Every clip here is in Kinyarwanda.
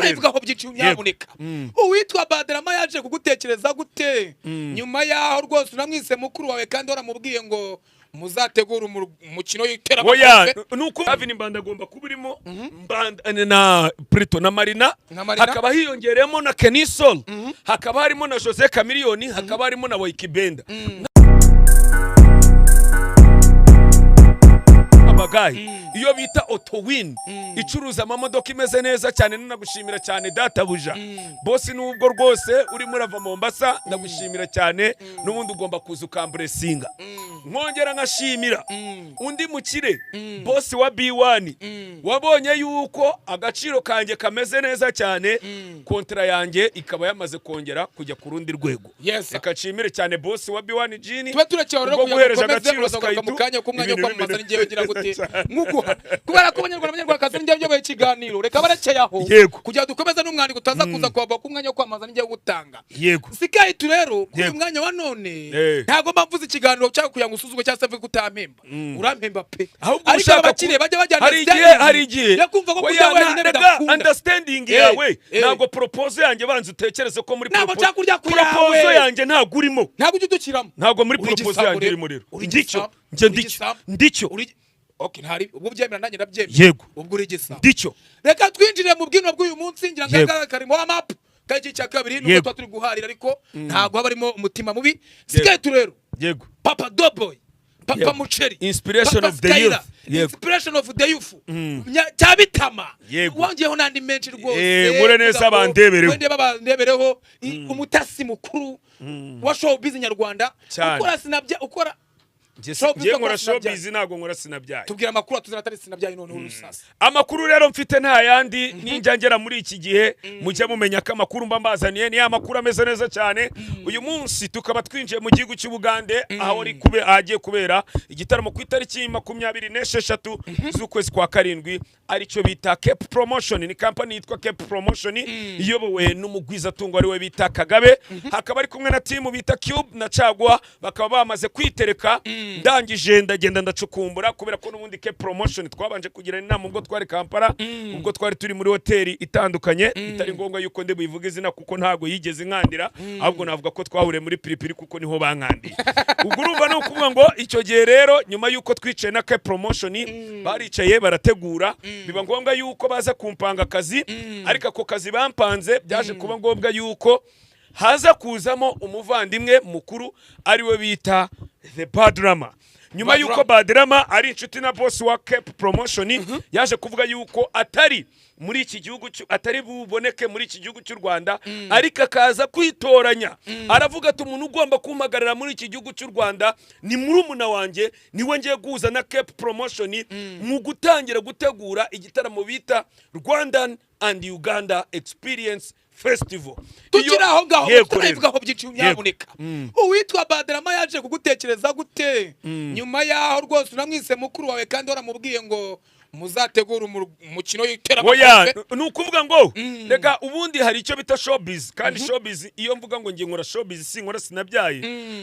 turayivugaho byinshi nyamuneka. Uwitwa Badrama yaje kugutekereza gute nyuma yaho rwose unamwise mukuru wawe kandi waramubwiye ngo muzategura umukino w'iteramakofe? Oya, nuko Avini Mbanda agomba kuba irimo Mbanda na Prito na Marina, hakaba hiyongeremo na Kenny Sol, hakaba harimo na Jose Chameleone, hakaba harimo na Waikibenda. Abagayi iyo bita Otowin icuruza amamodoka imeze neza cyane, nanagushimira cyane databuja. Boss nubwo rwose uri murava Mombasa, ndagushimira cyane, nubundi ugomba kuza ukamburesinga. Nkongera nkashimira undi mukire boss wa B1, wabonye yuko agaciro kanjye kameze neza cyane, kontra yanjye ikaba yamaze kongera kujya ku rundi rwego. Akashimire cyane boss wa B1 Gini, tuba turacyahora guhereza agaciro mukanya kumwanya ko kwamamaza n'ingiye ngira gute nkuko kubera ko abanyarwanda kazi n'ingiye byo ikiganiro, reka barekeye aho kugira dukomeza n'umwandiko utaza kuza kwaba ku mwanya ko kwamamaza n'ingiye gutanga. Sikayi tu rero kuri mwanya wa none ntago mbavuze ikiganiro cyangwa kuya ngusuzugwe cyangwa se kutampemba, urampemba pe. Ariko abakire bajya bajyana hari igihe yakumva ko kujya wenyine bidakunda understanding yawe ntago proposal yanjye banze utekereze ko muri proposal yanjye ntago urimo, ntago udukiramo, ntago muri proposal yanjye urimo rero. Ndicyo okay, ntari ubwo byemera nanjye ndabyemera. Yego, ubwo uri gisa ndicyo. Reka twinjire mu bwino bw'uyu munsi, ngira ngo karimo amap kaje cya kabiri nuko turi guharira, ariko ntago habarimo umutima mubi. Skate rero. Yego. Papa Doughboy, Papa Mucheri, inspiration of the youth. Inspiration of the youth. Cyabitama. Wongeyeho nandi menshi rwose. Mure neza bandebereho. Wende babandebereho umutasi mukuru wa showbiz nyarwanda. Ukora sinabya ukora nkora showbiz ntago nkora sinabyaye. Tubwira amakuru atuzana atari sinabyaye none urusasa. Amakuru rero mfite nta yandi ninjangera muri iki gihe, mujye mumenya ko amakuru mba mbazaniye ni amakuru ameze neza cyane. Uyu munsi tukaba twinjiye mu gihugu cy'u Bugande, aho agiye kubera igitaramo ku itariki 26 z'ukwezi kwa karindwi, aricyo bita Cape Promotion. Ni company yitwa Cape Promotion iyobowe n'umugwiza tungo ari we bita Kagabe, hakaba ari kumwe na team bita Cube na Cagwa, bakaba bamaze kwitereka. Ndangije ndagenda ndacukumbura kubera ko n'ubundi Cape Promotion twabanje kugira inama ubwo twari Kampala, ubwo twari turi muri hoteli itandukanye, itari ngombwa yuko nde buyivuga izina kuko ntago yigeze nkandira, ahubwo navuga ko twahuriye muri Piripiri kuko niho bankandiye. Ubwo urumva no kuvuga ngo icyo gihe rero nyuma yuko twicaye na Cape Promotion baricaye barategura, biba ngombwa yuko baza kumpanga akazi, ariko ako kazi bampanze byaje kuba ngombwa yuko haza kuzamo umuvandimwe mukuru ari we bita The Badrama. Nyuma yuko Badrama ari inshuti na boss wa Cape Promotion, yaje kuvuga yuko atari muri iki gihugu atari buboneke muri iki gihugu cy'u Rwanda, ariko akaza kwitoranya. Aravuga ati umuntu ugomba kumpagarara muri iki gihugu cy'u Rwanda ni murumuna wanjye, niwe ngiye guhuza na Cape Promotion mu gutangira gutegura igitaramo bita Rwandan and Uganda Experience Festival. Tukira aho ngaho turayivugaho byinshi nyamuneka. Uwitwa Badrama yaje kugutekereza gute nyuma yaho rwose unamwise mukuru wawe kandi waramubwiye ngo muzategura umukino w'iteramakofe? Oya, nukuvuga ngo reka ubundi hari icyo bita showbiz, kandi showbiz iyo mvuga ngo ngiye nkora showbiz sinkora sinabyaye.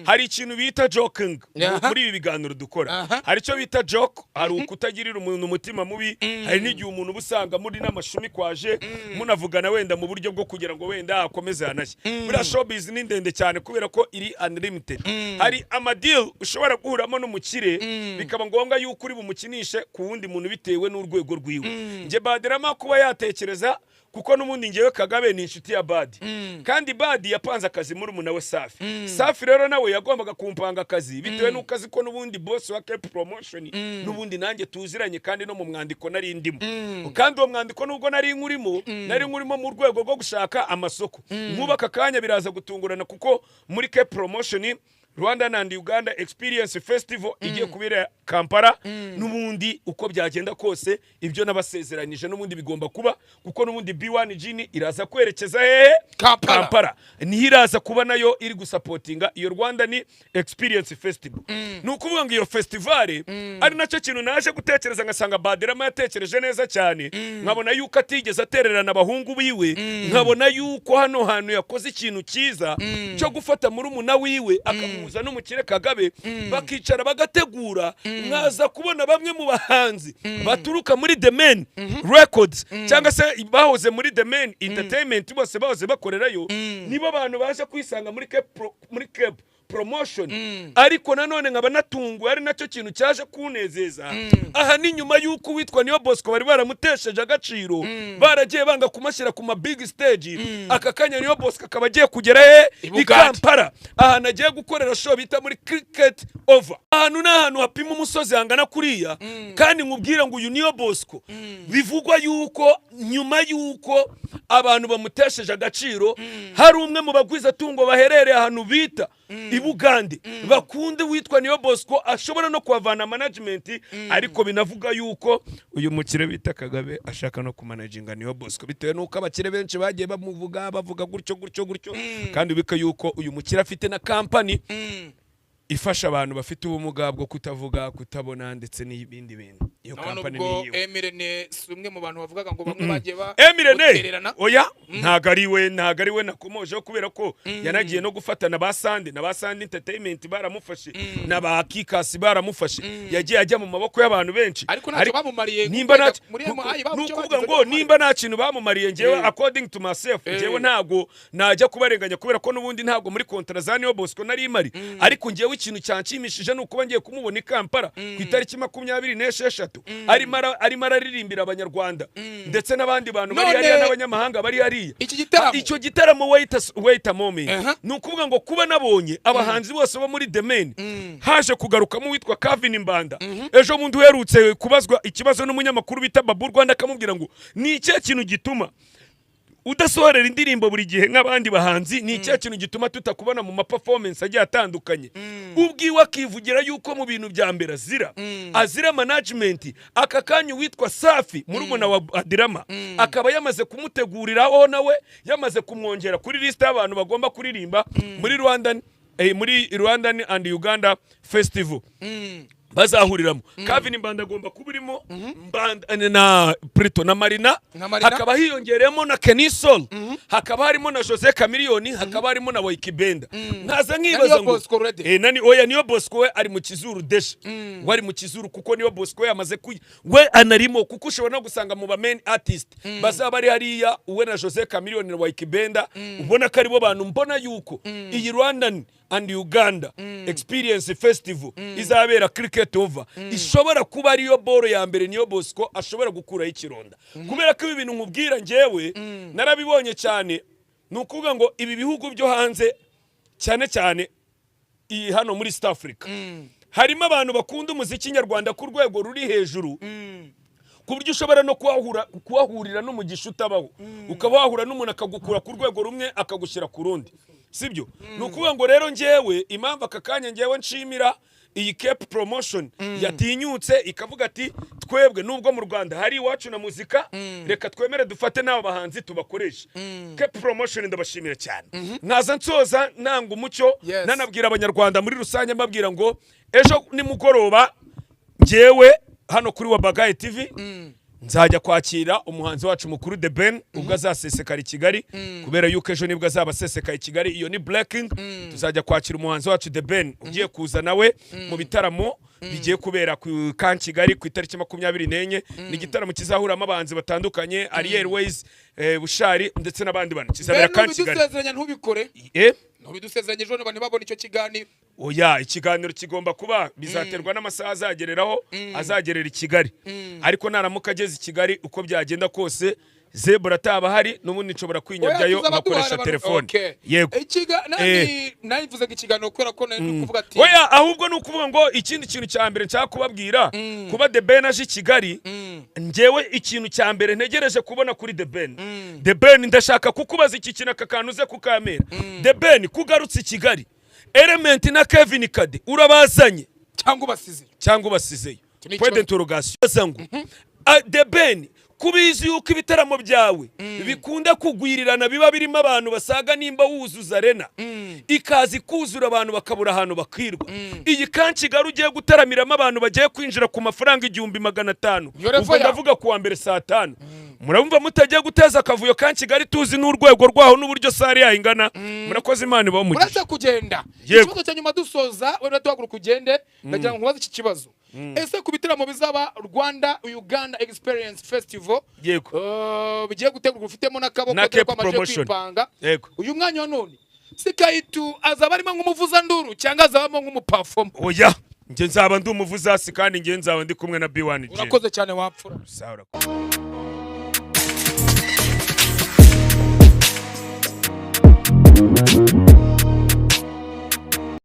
Hari ikintu bita joking muri ibi biganiro dukora. Hari icyo bita joke, hari ukutagirira umuntu umutima mubi, hari n'igihe umuntu busanga muri n'amashumi kwaje munavugana wenda mu buryo bwo kugira ngo wenda akomeze hanashye. Muri showbiz ni ndende cyane kubera ko iri unlimited. Hari amadeal ushobora guhuramo n'umukire, bikaba ngombwa yuko uri bumukinishe ku wundi muntu bitewe n'urwego rwiwe. Nje Badrama kuba yatekereza kuko n'umundi ngewe Kagabe ni inshuti ya Badi, kandi Badi yapanze akazi muri umuna we Safi. Safi rero nawe yagombaga kumpanga akazi bitewe n'ukazi ko n'ubundi boss wa Cape Promotion n'ubundi nanjye tuziranye, kandi no mu mwandiko nari ndimo. Kandi uwo mwandiko nubwo nari nkurimo mu rwego rwo gushaka amasoko. Nkubaka kanya biraza gutungurana kuko muri Cape Promotion Rwandan and Uganda Experience Festival igiye kubera Kampala, n'ubundi uko byagenda kose ibyo nabasezeranyije n'ubundi bigomba kuba, kuko n'ubundi B1 Gini iraza kwerekeza Kampala, niho iraza kuba nayo iri gusupportinga iyo Rwandan Experience Festival. Nukuvuga ngo iyo festival ari nacyo kintu naje gutekereza, ngasanga Badrama yatekereje neza cyane, nkabona yuko atigeze atererana abahungu biwe, nkabona yuko hano hantu yakoze ikintu cyiza cyo gufata muri umuna wiwe akamuza bagahuza n'umukire Kagabe bakicara bagategura mwaza kubona bamwe mu bahanzi baturuka muri The Man Records cyangwa se bahoze muri The Man Entertainment bose bahoze bakorerayo nibo abantu baje kwisanga muri Cape promotion ariko nanone nkaba natunguye ari nacyo kintu cyaje kunezeza aha ni nyuma yuko witwa Niyo Bosco bari baramutesheje agaciro baragiye banga kumashyira ku ma big stage aka kanya Niyo Bosco akaba agiye kugera i Kampala aha nagiye gukorera show bita muri Cricket Over ahantu n'ahantu hapima umusozi hangana kuriya kandi nkubwira ngo uyu Niyo Bosco bivugwa yuko nyuma yuko abantu bamutesheje agaciro hari umwe mu bagwiza tungo baherereye ahantu bita Bugande bakunde witwa Niyo Bosco ashobora no kuhavana management ariko binavuga yuko uyu mukire bita Kagabe ashaka no kumanaginga Niyo Bosco bitewe nuko abakire benshi bagiye bavuga gutyo kandi bika yuko uyu mukire afite na company ifasha abantu bafite ubumuga bwo kutavuga kutabona ndetse n'ibindi bintu iyo company niyo Emirene sumwe mu bantu bavugaga ngo bamwe bagiye ba Emirene oya ntago ari we nakomoje kubera ko yanagiye no gufatana ba Sande Entertainment baramufashe na ba Kikasi baramufashe yagiye ajya mu maboko y'abantu benshi ariko ntacyo bamumariye nukuvuga ngo nimba nta kintu bamumariye ngewe according to myself ngewe ntago najya kubarenganya kubera ko nubundi ntago muri kontra za Niyo Bosco nari imari ariko ngewe ikintu cyanshimishije nuko ngiye kumubona i Kampala ku itariki 26 arimo araririmbira abanyarwanda ndetse n'abandi bantu bari hariya n'abanyamahanga bari hariya icyo gitaramo wait a moment nukuvuga ngo kuba nabonye abahanzi bose bo muri The Man haje kugarukamo witwa Kevin Mbanda ejo bundi uherutse kubazwa ikibazo n'umunyamakuru bita Babu Rwanda akamubwira ngo ni icyo kintu gituma udasohorera indirimbo buri gihe nk'abandi bahanzi ni icyo kintu gituma tutakubona mu performance agiye atandukanye ubwiwe akivugira yuko mu bintu bya mbere azira management aka kanyu witwa Safi muri umuna wa Adirama akaba yamaze kumuteguriraho nawe yamaze kumwongera kuri list y'abantu bagomba kuririmba muri Rwandan and Uganda Festival bazahuriramo Kevin Mbanda agomba kubirimo na Prito na Marina hakaba hiyongeremo na Kenny Soul hakaba harimo na Jose Chameleone hakaba harimo na Waikibenda nkaza nkibaza ngo Niyo Bosco we ari mu kizuru desha wari mu kizuru kuko Niyo Bosco yamaze we anarimo kuko ushobora no gusanga mu ba main artist bazaba ari hariya uwe na Jose Chameleone na Waikibenda ubona ko aribo bantu mbona yuko iyi Rwandan and Uganda Experience Festival izabera Cricket Over ishobora kuba ariyo boro ya mbere Niyo Bosco ashobora gukuraho ikironda kubera ko ibi bintu nkubwira ngewe narabibonye cyane nukuvuga ngo ibi bihugu byo hanze cyane hano muri East Africa harimo abantu bakunda umuziki nyarwanda ku rwego ruri hejuru ku buryo ushobora no kuhahurira n'umugisha utabaho ukaba wahura n'umuntu akagukura ku rwego rumwe akagushyira ku rundi sibyo nukuvuga ngo rero ngewe impamvu aka kanya ngewe nshimira iyi Cape Promotion yatinyutse ikavuga ati twebwe nubwo mu Rwanda hari iwacu na muzika reka twemere dufate n'abo bahanzi tubakoresha Cape Promotion ndabashimira cyane nkaza nsoza nanga umucyo nanabwira abanyarwanda muri rusange mbabwira ngo ejo ni mugoroba ngewe hano kuri Wabagaye TV nzajya kwakira umuhanzi wacu mukuru The Ben ubwo azasesekara i Kigali kubera yuko ejo nibwo azabaseseka i Kigali iyo ni Blacking tuzajya kwakira umuhanzi wacu The Ben ugiye kuza nawe mu bitaramo bigiye kubera ku Kigali ku itariki 24 ni gitaramo kizahuramo abahanzi batandukanye Ariel Ways Bushari ndetse n'abandi bantu kizabera Kigali ntubidusezeranya ntubikore ntubidusezeranye ejo n'abantu babona icyo kiganiro oya ikiganiro kigomba kuba bizaterwa n'amasaha azagerera i Kigali ariko naramuka ageze i Kigali uko byagenda kose Zebra ataba hari n'ubundi nshobora kwinyabyayo ngakoresha telefone yego nayivuze ikiganiro kubera ko nari kuvuga ati oya ahubwo nukuvuga ngo ikindi kintu cya mbere nshaka kubabwira kuba The Ben aje i Kigali ngewe ikintu cya mbere ntegereje kubona kuri The Ben ndashaka kukubaza iki kintu akakanuze kukamera The Ben kugarutse i Kigali Element na Kevin Kade urabazanye cyangwa ubasizeyo point d'interrogation zangu The Ben kubizi yuko ibitaramo byawe bikunda kugwirirana biba birimo abantu basaga nimba wuzuza arena ikazi kuzura abantu bakabura ahantu bakirwa iyi Kigali ugiye gutaramiramo abantu bagiye kwinjira ku mafaranga 1500 ubwo ndavuga kuwa mbere saa 5 murabumva mutajya guteza akavuyo kan Kigali tuzi n'urwego rwaho n'uburyo sare yayingana murakoze Imana ibaho mu murasa kugenda ikibazo cya nyuma dusoza wenda tuhaguruka kugende ndagira ngo nkubaze iki kibazo ese ku bitaramo bizaba Rwanda Uganda Experience Festival bigiye gutegurwa ufitemo n'akaboko kwamaje kwipanga uyu mwanya none Sikaitu azaba arimo nk'umuvuza nduru cyangwa azabamo nk'umuperform oya nge nzaba ndi umuvuza kandi nge nzaba ndi kumwe na B1G urakoze cyane wapfura sawa